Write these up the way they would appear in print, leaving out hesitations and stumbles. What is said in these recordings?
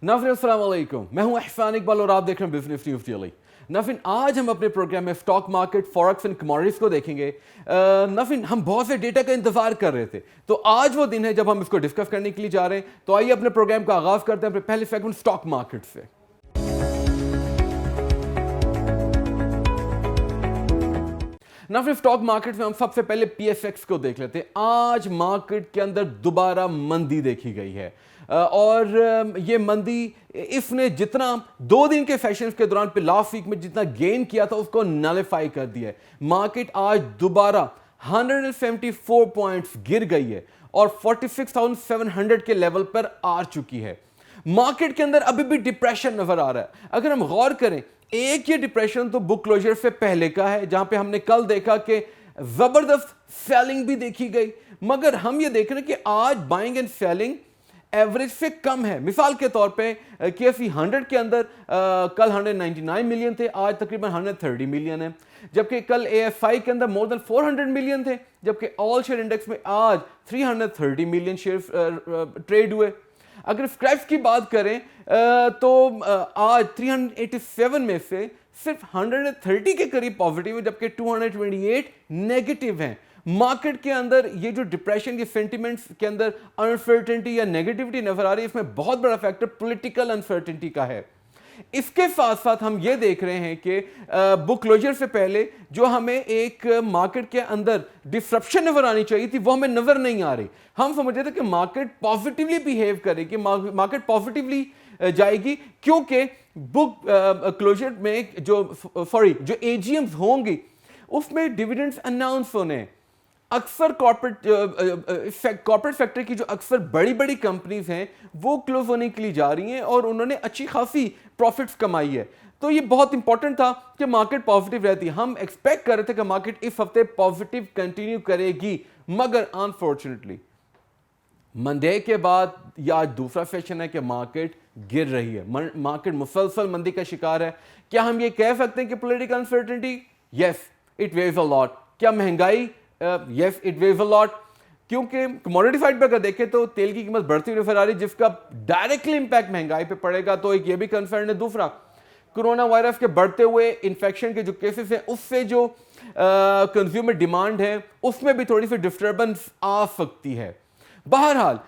नाज़रीन अस्सलाम वालेकुम, मैं हूं इहसान इकबाल और आप देख रहे हैं बिजनेस न्यूज़ डेली। नाज़रीन, आज हम अपने प्रोग्राम में stock market, forex and commodities को देखेंगे। नाज़रीन, हम बहुत से डेटा का इंतजार कर रहे थे, तो आज वो दिन है जब हम इसको डिस्कस करने के लिए जा रहे हैं। तो आइए अपने प्रोग्राम का आगाज करते हैं अपने पहले सेगमेंट स्टॉक मार्केट से। नाज़रीन, स्टॉक मार्केट में हम सबसे पहले पीएसएक्स को देख लेते हैं। आज मार्केट के अंदर दोबारा मंदी देखी गई है और ये मंदी इसने जितना 2 दिन के सेशन के दौरान पे लास्ट वीक में जितना गेन किया था उसको नलिफाई कर दिया है। मार्केट आज दोबारा 174 पॉइंट्स गिर गई है और 46,700 के लेवल पर आ चुकी है। मार्केट के अंदर अभी भी डिप्रेशन नजर आ रहा है। अगर हम गौर करें, एक ये डिप्रेशन तो बुक क्लोजर से पहले का है, जहां पे हमने कल देखा कि जबरदस्त सेलिंग भी देखी गई, मगर हम ये देख रहे हैं कि आज बाइंग एंड सेलिंग एवरेज से कम है। मिसाल के तौर पे केएसई 100 के अंदर कल 199 मिलियन थे, आज तकरीबन 130 मिलियन है। जबकि कल एएफआई के अंदर मोर देन 400 मिलियन थे, जबकि ऑल शेयर इंडेक्स में आज 330 मिलियन शेयर ट्रेड हुए। अगर स्क्रैप्स की बात करें तो आज 387 में से सिर्फ 130 के करीब पॉजिटिव है, जबकि 228 नेगेटिव हैं। मार्केट के अंदर ये जो डिप्रेशन के सेंटिमेंट्स के अंदर अनसर्टेनिटी या नेगेटिविटी नजर आ रही है, इसमें बहुत बड़ा फैक्टर पॉलिटिकल अनसर्टेनिटी का है। इसके साथ साथ हम ये देख रहे हैं कि बुक क्लोजर से पहले जो हमें एक मार्केट के अंदर डिसरप्शन नजर आनी चाहिए थी, वो हमें नजर नहीं आ रही। हम समझ रहे थे कि मार्केट पॉजिटिवली बिहेव करेगी, मार्केट पॉजिटिवली जाएगी, क्योंकि बुक क्लोजर में जो एजीएम्स होंगी उसमें डिविडेंड्स अनाउंस होने हैं। अक्सर कॉर्पोरेट सेक्टर की जो अक्सर बड़ी बड़ी कंपनीज हैं वो क्लोज होने के लिए जा रही हैं और उन्होंने अच्छी खासी प्रॉफिट्स कमाई है। तो ये बहुत इंपॉर्टेंट था कि मार्केट पॉजिटिव रहती है। हम एक्सपेक्ट कर रहे थे कि मार्केट इस हफ्ते पॉजिटिव कंटिन्यू करेगी, मगर अनफॉर्चुनेटली मंडे के बाद या आज दूसरा सेशन है कि मार्केट गिर रही है। मार्केट मुसलसल मंदी का शिकार है। क्या हम ये कह सकते हैं कि political uncertainty? Yes, it weighs a lot. क्या महंगाई? Yes, it weighs a lot. क्योंकि कमोडिटी साइड पर अगर देखें तो तेल की कीमत बढ़ती हुई नजर आ रही है, जिसका डायरेक्टली इंपैक्ट महंगाई पे पड़ेगा। तो एक ये भी कंसर्न है। दूसरा, कोरोना वायरस के बढ़ते हुए इन्फेक्शन के जो केसेस हैं उससे जो कंज्यूमर डिमांड है उसमें भी थोड़ी सी डिस्टर्बेंस आ सकती है। बहरहाल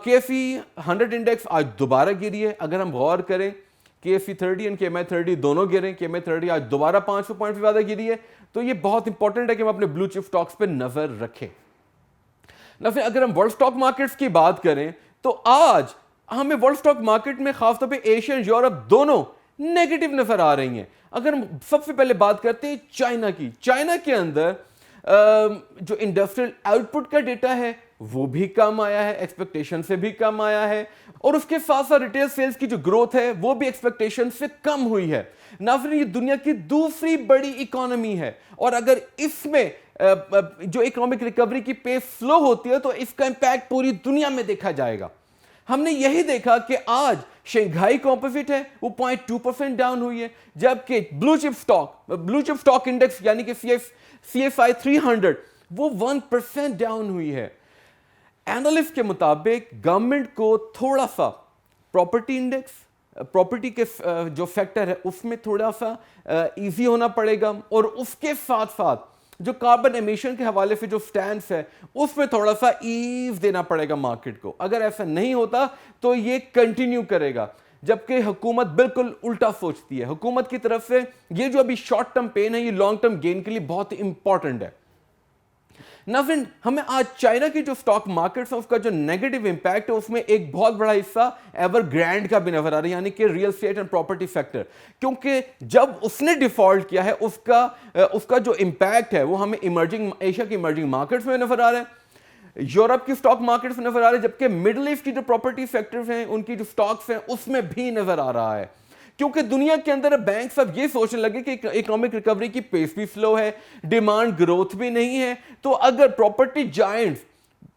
केएसई 100 इंडेक्स आज दोबारा गिरी है। अगर हम गौर करें, केएसई 30 एंड केएमआई 30 दोनों गिरे। केएमआई 30 आज दोबारा 500 पॉइंट से ज्यादा गिरी है। तो ये बहुत इंपॉर्टेंट है कि हम अपने ब्लू चिप स्टॉक्स पे नजर रखें। ना फिर अगर हम वर्ल्ड स्टॉक मार्केट्स की बात करें तो आज हमें वर्ल्ड स्टॉक मार्केट में खासतौर पे एशिया और यूरोप दोनों नेगेटिव नजर आ रही हैं। अगर हम सबसे पहले बात करते हैं चाइना की, चाइना के अंदर जो इंडस्ट्रियल आउटपुट का डेटा है वो भी कम आया है, एक्सपेक्टेशन से भी कम आया है, और उसके साथ साथ रिटेल सेल्स की जो ग्रोथ है वो भी एक्सपेक्टेशन से कम हुई है। नाज़रीन, ये दुनिया की दूसरी बड़ी इकोनॉमी है और अगर इसमें जो इकोनॉमिक रिकवरी की पेस स्लो होती है तो इसका इंपैक्ट पूरी दुनिया में देखा जाएगा। हमने यही देखा कि आज शंघाई कॉम्पोजिट है वो 0.2% डाउन हुई है, जबकि ब्लू चिप स्टॉक इंडेक्स यानी कि CSI 300 वो 1% डाउन हुई है। एनालिस्ट के मुताबिक गवर्नमेंट को थोड़ा सा प्रॉपर्टी इंडेक्स, प्रॉपर्टी के जो फैक्टर है उसमें थोड़ा सा इजी होना पड़ेगा, और उसके साथ साथ जो कार्बन एमिशन के हवाले से जो स्टैंड है उसमें थोड़ा सा ईज देना पड़ेगा मार्केट को। अगर ऐसा नहीं होता तो ये कंटिन्यू करेगा, जबकि हुकूमत बिल्कुल उल्टा सोचती है। हुकूमत की तरफ से ये जो अभी शॉर्ट टर्म पेन है ये लॉन्ग टर्म गेन के लिए बहुत इंपॉर्टेंट है। नाज़रीन, हमें आज चाइना की जो स्टॉक मार्केट है उसका जो नेगेटिव इंपैक्ट है उसमें एक बहुत बड़ा हिस्सा एवरग्रैंड का भी नजर आ रहा है, यानी कि real estate and property sector, क्योंकि जब उसने डिफॉल्ट किया है उसका जो इंपैक्ट है वो हमें एशिया की इमर्जिंग मार्केट्स में नजर आ रहा है, यूरोप की स्टॉक मार्केट्स में नजर आ रहा है, जबकि मिडिल ईस्ट की जो प्रॉपर्टी सेक्टर्स हैं उनकी जो स्टॉक्स हैं उसमें भी नजर आ रहा है। क्योंकि दुनिया के अंदर बैंक सब ये सोचने लगे कि इकोनॉमिक रिकवरी की पेस भी स्लो है, डिमांड ग्रोथ भी नहीं है, तो अगर प्रॉपर्टी जायंट्स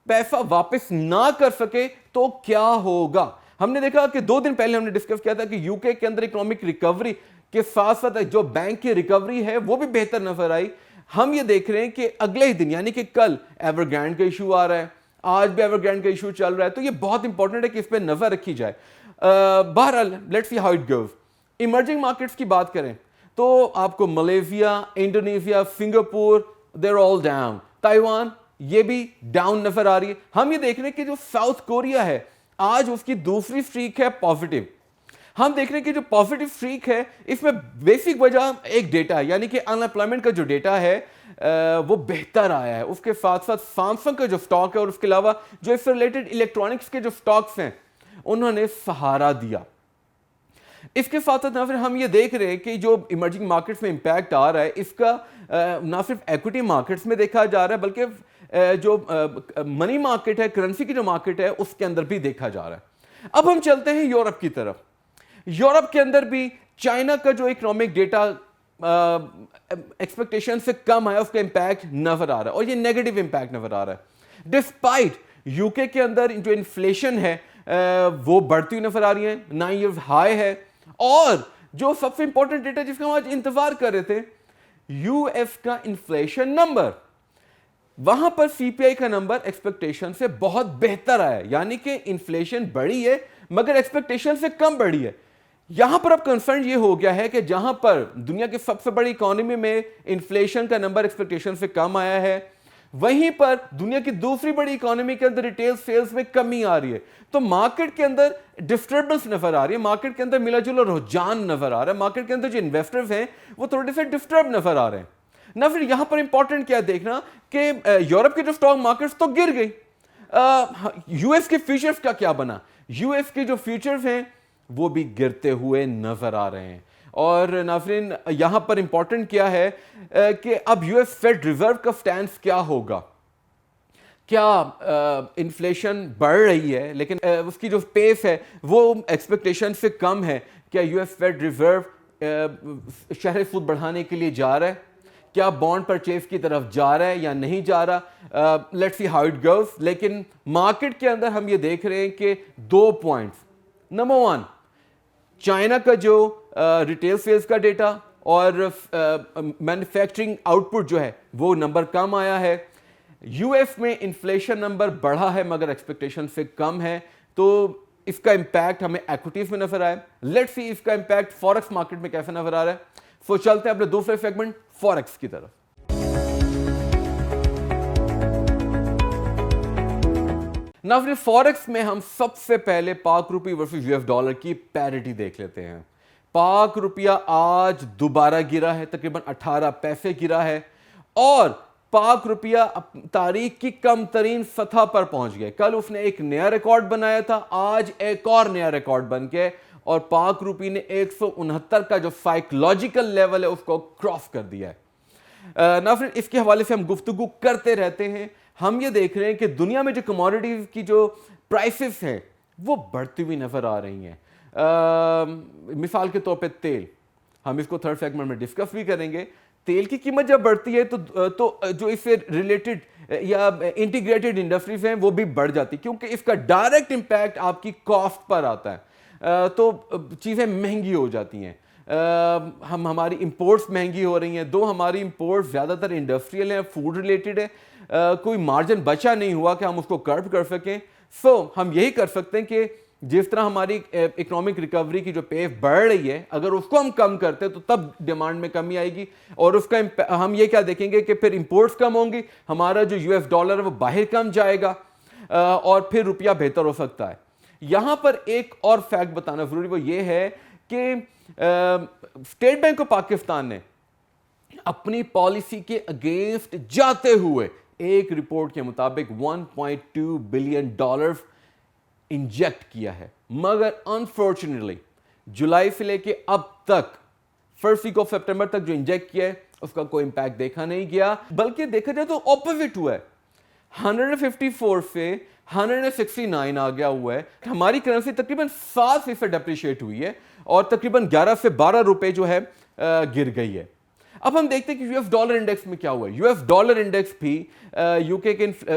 पैसा वापस ना कर सके तो क्या होगा। हमने देखा कि 2 दिन पहले हमने डिस्कस किया था कि यूके के अंदर इकोनॉमिक रिकवरी के साथ साथ जो बैंक की रिकवरी है वो भी बेहतर नजर आई। हम ये देख रहे हैं कि अगले ही दिन यानी कि कल एवरग्रैंड का इशू आ रहा है, आज भी एवरग्रैंड का इशू चल रहा है, तो ये बहुत इंपॉर्टेंट है कि इस पर नजर रखी जाए। बहरहाल let's see how it goes. Emerging markets की बात करें तो आपको Malaysia, Indonesia, Singapore, they're all down. Taiwan ये भी डाउन नजर आ रही है। हम ये देख रहे हैं कि जो साउथ कोरिया है आज उसकी दूसरी स्ट्रीक है पॉजिटिव। हम देख रहे हैं कि जो पॉजिटिव स्ट्रीक है इसमें बेसिक वजह एक डेटा है, यानी कि अनएम्प्लॉयमेंट का जो डेटा है वो बेहतर आया है। उसके साथ साथ सैमसंग का जो स्टॉक है और उसके अलावा जो इससे रिलेटेड इलेक्ट्रॉनिक्स के जो स्टॉक्स हैं उन्होंने सहारा दिया। इसके साथ साथ ना फिर हम ये देख रहे हैं कि जो इमर्जिंग मार्केट्स में इंपैक्ट आ रहा है इसका ना सिर्फ एक्विटी मार्केट्स में देखा जा रहा है बल्कि जो मनी मार्केट है, करेंसी की जो मार्केट है उसके अंदर भी देखा जा रहा है। अब हम चलते हैं यूरोप की तरफ। यूरोप के अंदर भी चाइना का जो इकोनॉमिक डेटा एक्सपेक्टेशन से कम है उसका इंपैक्ट नजर आ रहा है और ये नेगेटिव इंपैक्ट नजर आ रहा है। डिस्पाइट यूके के अंदर जो इन्फ्लेशन है वो बढ़ती हुई नजर आ रही है, 9 ईयर्स हाई है। और जो सबसे इंपॉर्टेंट डेटा जिसका हम आज इंतजार कर रहे थे, यूएस का इन्फ्लेशन नंबर, वहां पर सीपीआई का नंबर एक्सपेक्टेशन से बहुत बेहतर आया, यानी कि इन्फ्लेशन बढ़ी है मगर एक्सपेक्टेशन से कम बढ़ी है। यहां पर अब कंसर्न ये हो गया है कि जहां पर दुनिया की सबसे बड़ी इकोनॉमी में इन्फ्लेशन का नंबर एक्सपेक्टेशन से कम आया है, वहीं पर दुनिया की दूसरी बड़ी इकोनॉमी के अंदर रिटेल सेल्स में कमी आ रही है। तो मार्केट के अंदर डिस्टर्बेंस नजर आ रही है, मार्केट के अंदर मिला जुला रुझान नजर आ रहा है, मार्केट के अंदर जो इन्वेस्टर्स हैं वो थोड़े से डिस्टर्ब नजर आ रहे हैं ना। फिर यहां पर इंपॉर्टेंट क्या देखना कि यूरोप की जो स्टॉक मार्केट्स तो गिर गई, यूएस के फ्यूचर्स का क्या बना? यूएस के जो फ्यूचर्स हैं वो भी गिरते हुए नजर आ रहे हैं। और नाफरीन यहां पर इंपॉर्टेंट क्या है कि अब यूएस फेड रिजर्व का स्टैंस क्या होगा। क्या इन्फ्लेशन बढ़ रही है लेकिन उसकी जो पेस है वो एक्सपेक्टेशन से कम है? क्या यूएस फेड रिजर्व शहरी सूद बढ़ाने के लिए जा रहा है? क्या बॉन्ड परचेज की तरफ जा रहा है या नहीं जा रहा? Let's see how it goes. लेकिन मार्केट के अंदर हम ये देख रहे हैं कि 2 पॉइंट्स। नंबर 1, चाइना का जो रिटेल सेल्स का डेटा और मैन्युफैक्चरिंग आउटपुट जो है वो नंबर कम आया है। यूएस में इन्फ्लेशन नंबर बढ़ा है मगर एक्सपेक्टेशन से कम है, तो इसका इंपैक्ट हमें इक्विटीज में नजर आया। लेट्स सी इसका इंपैक्ट फॉरेक्स मार्केट में कैसे नजर आ रहा है। सो चलते हैं अपने दूसरे सेगमेंट फॉरेक्स की तरफ। नाज़रीन, फॉरेक्स में हम सबसे पहले पाक रुपये वर्सेस यूएस डॉलर की पैरिटी देख लेते हैं। पाक रुपया आज दोबारा गिरा है, तकरीबन 18 पैसे गिरा है और पाक रुपया तारीख की कम तरीन सतह पर पहुंच गया। कल उसने एक नया रिकॉर्ड बनाया था, आज एक और नया रिकॉर्ड बन के और पाक रुपये ने 169 का जो साइकोलॉजिकल लेवल है उसको क्रॉस कर दिया है। ना फिर इसके हवाले से हम गुफ्तगू करते रहते हैं। हम ये देख रहे हैं कि दुनिया में जो कमोडिटीज की जो प्राइसेस हैं वो बढ़ती हुई नजर आ रही हैं। मिसाल के तौर पे तेल, हम इसको थर्ड सेगमेंट में डिस्कस भी करेंगे। तेल की कीमत जब बढ़ती है तो जो इससे रिलेटेड या इंटीग्रेटेड इंडस्ट्रीज हैं वो भी बढ़ जाती है, क्योंकि इसका डायरेक्ट इंपैक्ट आपकी कॉस्ट पर आता है। तो चीज़ें महंगी हो जाती हैं। हमारी इंपोर्ट्स महंगी हो रही हैं। दो हमारी इंपोर्ट्स ज़्यादातर इंडस्ट्रियल हैं, फूड रिलेटेड है, कोई मार्जिन बचा नहीं हुआ कि हम उसको कर्व कर सकें। सो हम यही कर सकते हैं कि जिस तरह हमारी इकोनॉमिक रिकवरी की जो पेस बढ़ रही है, अगर उसको हम कम करते हैं तो तब डिमांड में कमी आएगी और उसका हम ये क्या देखेंगे कि फिर इंपोर्ट्स कम होंगी, हमारा जो यूएस डॉलर है वो बाहर कम जाएगा और फिर रुपया बेहतर हो सकता है। यहां पर एक और फैक्ट बताना जरूरी, वो ये है कि स्टेट बैंक ऑफ पाकिस्तान ने अपनी पॉलिसी के अगेंस्ट जाते हुए एक रिपोर्ट के मुताबिक $1.2 बिलियन इंजेक्ट किया है, मगर अनफॉर्चुनेटली जुलाई से लेके अब तक फर्स्ट वीक ऑफ सितंबर तक जो इंजेक्ट किया है उसका कोई इंपैक्ट देखा नहीं गया, बल्कि देखा जाए तो ऑपोजिट हुआ है। 154 से 169 आ गया हुआ है। हमारी करेंसी तकरीबन 7% डेप्रिशिएट हुई है और तकरीबन 11 से 12 रुपए जो है गिर गई है। अब हम देखते हैं कि यूएस डॉलर इंडेक्स में क्या हुआ है। यूएस डॉलर इंडेक्स भी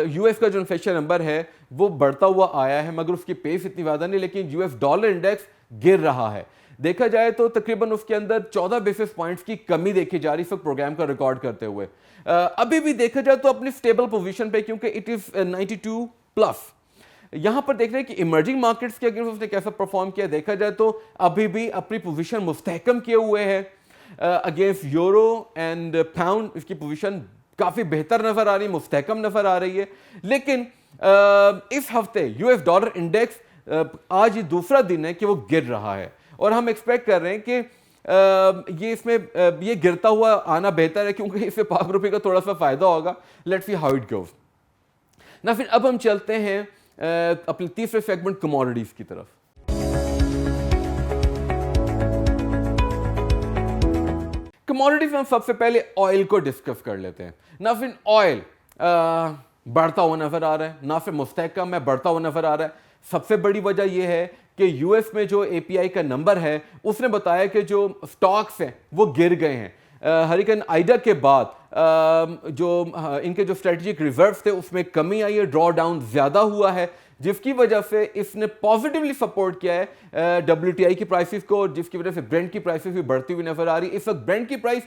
यूएस का जो इन्फ्लेशन नंबर है वो बढ़ता हुआ आया है, मगर उसकी पेस इतनी ज्यादा नहीं, लेकिन यूएस डॉलर इंडेक्स गिर रहा है। देखा जाए तो तकरीबन उसके अंदर 14 बेसिस पॉइंट्स की कमी देखी जा रही है प्रोग्राम का रिकॉर्ड करते हुए। अभी भी देखा जाए तो अपनी स्टेबल पोजीशन पे, क्योंकि इट इज 92 प्लस। यहां पर देख रहे हैं कि इमर्जिंग मार्केट्स के अगेंस्ट उसने कैसा परफॉर्म किया, देखा जाए तो अभी भी अपनी पोजीशन मुस्तहकम किए हुए है अगेंस्ट यूरो एंड पाउंड। इसकी पोजीशन काफी बेहतर नजर आ रही है, मुस्तहकम नजर आ रही है। लेकिन इस हफ्ते यूएस डॉलर इंडेक्स आज ये दूसरा दिन है कि वो गिर रहा है और हम एक्सपेक्ट कर रहे हैं कि ये इसमें ये गिरता हुआ आना बेहतर है, क्योंकि इससे पाक रुपये का थोड़ा सा फायदा होगा। Let's see how it goes ना। फिर अब हम चलते हैं अपने तीसरे सेगमेंट कमोडिटीज की तरफ। कमोडिटीज में हम सबसे पहले ऑयल को डिस्कस कर लेते हैं ना। फिर ऑयल बढ़ता हुआ नजर आ रहा है, ना फिर मुस्तहकम है, बढ़ता हुआ नजर आ रहा है। सबसे बड़ी वजह यह है कि यूएस में जो एपीआई का नंबर है उसने बताया कि जो स्टॉक्स हैं वो गिर गए हैं। हरिकेन आइडा के बाद जो इनके जो स्ट्रेटेजिक रिजर्व्स थे उसमें कमी आई है, ड्रॉ डाउन ज्यादा हुआ है, जिसकी वजह से इसने पॉजिटिवली सपोर्ट किया है डब्ल्यूटीआई की प्राइसेस को, जिसकी वजह से ब्रेंट की प्राइसेस भी बढ़ती हुई नजर आ रही है। इस वक्त ब्रेंट की प्राइस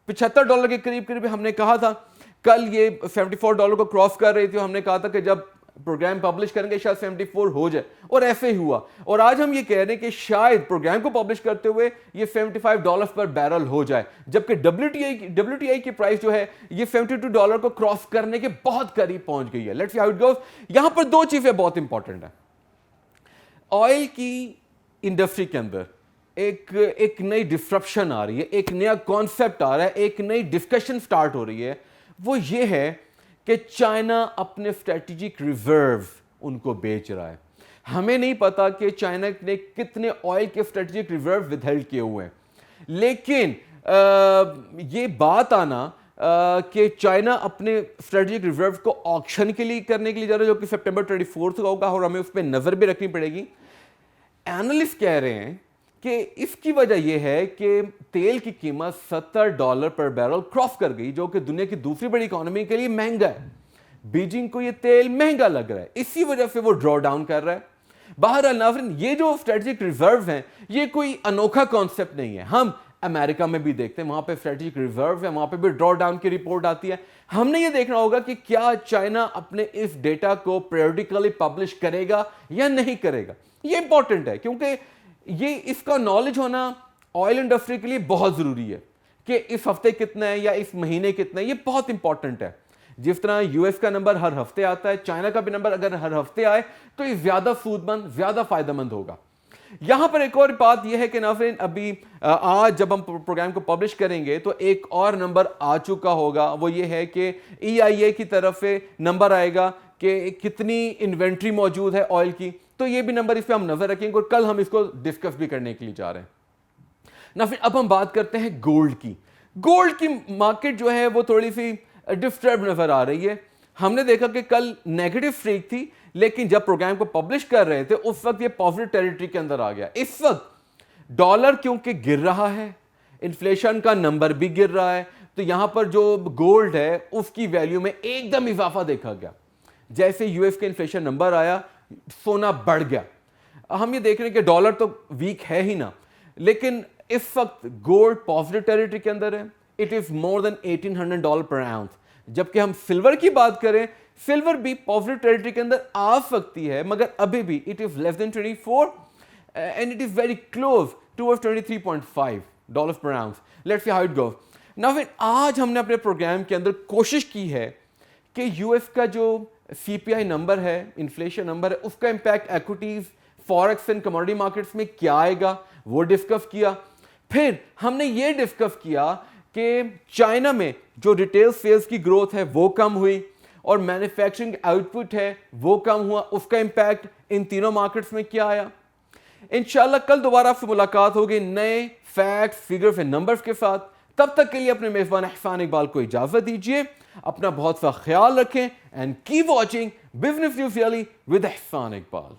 $75 के करीब करीब, हमने कहा था कल ये $74 को क्रॉस कर रही थी। हमने कहा था कि जब प्रोग्राम पब्लिश करेंगे शायद 74 हो जाए, और ऐसे ही हुआ। और आज हम ये कह रहे हैं कि शायद प्रोग्राम को पब्लिश करते हुए ये $75 पर बैरल हो जाए, जबकि डब्ल्यूटीआई की प्राइस जो है ये $72 को क्रॉस करने के बहुत करीब पहुंच गई है। Let's see how it goes. यहां पर दो चीजें बहुत इंपॉर्टेंट है। ऑयल की इंडस्ट्री के अंदर एक नई डिस्ट्रप्शन आ रही है, एक नया कॉन्सेप्ट आ रहा है, एक नई डिस्कशन स्टार्ट हो रही है। वो ये है कि चाइना अपने स्ट्रेटेजिक रिजर्व्स उनको बेच रहा है। हमें नहीं पता कि चाइना ने कितने ऑयल के स्ट्रेटेजिक रिजर्व विदहेल्ड किए हुए हैं, लेकिन ये बात आना कि चाइना अपने स्ट्रेटेजिक रिजर्व को ऑक्शन के लिए करने के लिए जा रहा है, जो कि सितंबर 24 को होगा, और हमें उस पर नजर भी रखनी पड़ेगी। एनालिस्ट कह रहे हैं कि इसकी वजह यह है कि तेल की कीमत $70 पर बैरल क्रॉस कर गई, जो कि दुनिया की दूसरी बड़ी इकोनॉमी के लिए महंगा है। बीजिंग को यह तेल महंगा लग रहा है, इसी वजह से वो ड्रॉ डाउन कर रहा है। बहरहाल नाज़रीन, ये जो स्ट्रेटेजिक रिजर्व हैं ये कोई अनोखा कॉन्सेप्ट नहीं है। हम अमेरिका में भी देखते हैं, वहां पे स्ट्रेटेजिक रिजर्व है, वहां पे भी ड्रॉ डाउन की रिपोर्ट आती है। हमने ये देखना होगा कि क्या चाइना अपने इस डेटा को पीरियडिकली पब्लिश करेगा या नहीं करेगा। ये इंपॉर्टेंट है, क्योंकि ये इसका नॉलेज होना ऑयल इंडस्ट्री के लिए बहुत जरूरी है कि इस हफ्ते कितना है या इस महीने कितना है। ये बहुत इंपॉर्टेंट है। जिस तरह यूएस का नंबर हर हफ्ते आता है, चाइना का भी नंबर अगर हर हफ्ते आए तो ये ज्यादा सूदमंद, ज्यादा फायदेमंद होगा। यहां पर एक और बात यह है कि नाज़रीन, अभी आज जब हम प्रोग्राम को पब्लिश करेंगे तो एक और नंबर आ चुका होगा। वो ये है कि EIA की तरफ से नंबर आएगा कि कितनी इन्वेंट्री मौजूद है ऑयल की, तो ये भी नंबर इस पर हम नजर रखेंगे और कल हम इसको डिस्कस भी करने के लिए जा रहे हैं ना। फिर अब हम बात करते हैं गोल्ड की। गोल्ड की मार्केट जो है वो थोड़ी सी डिस्टर्ब नजर आ रही है। हमने देखा कि कल नेगेटिव स्ट्रीक थी, लेकिन जब प्रोग्राम को पब्लिश कर रहे थे उस वक्त ये पॉजिटिव टेरिटरी के अंदर आ गया। इस वक्त डॉलर क्योंकि गिर रहा है, इन्फ्लेशन का नंबर भी गिर रहा है, तो यहां पर जो गोल्ड है उसकी वैल्यू में एकदम इजाफा देखा गया। जैसे यूएस का इन्फ्लेशन नंबर आया, सोना बढ़ गया। हम ये देख रहे हैं कि डॉलर तो वीक है ही ना, लेकिन इस वक्त गोल्ड पॉजिटिव टेरिटरी के अंदर है। इट इज मोर देन $1,800 पर आउंस। जबकि हम सिल्वर की बात करें, सिल्वर भी पॉजिटिव टेरिटरी के अंदर आ सकती है, मगर अभी भी it is less than 24 and it is very close towards $23.5 पर ounce. Let's see how it goes. Now फिर आज हमने अपने प्रोग्राम के अंदर कोशिश की है कि यूएस का जो CPI नंबर है, इन्फ्लेशन नंबर है, उसका impact equities, forex and commodity markets में क्या आएगा वो डिस्कस किया। फिर हमने ये डिस्कस किया कि चाइना में जो रिटेल सेल्स की ग्रोथ है वो कम हुई और मैन्युफैक्चरिंग आउटपुट है वो कम हुआ, उसका इंपैक्ट इन तीनों मार्केट्स में क्या आया। इंशाल्लाह कल दोबारा आपसे मुलाकात होगी नए फैक्ट्स, फिगर्स एंड नंबर्स के साथ। तब तक के लिए अपने मेजबान एहसान इकबाल को इजाजत दीजिए। अपना बहुत सा ख्याल रखें and keep watching business news daily with एहसान इकबाल।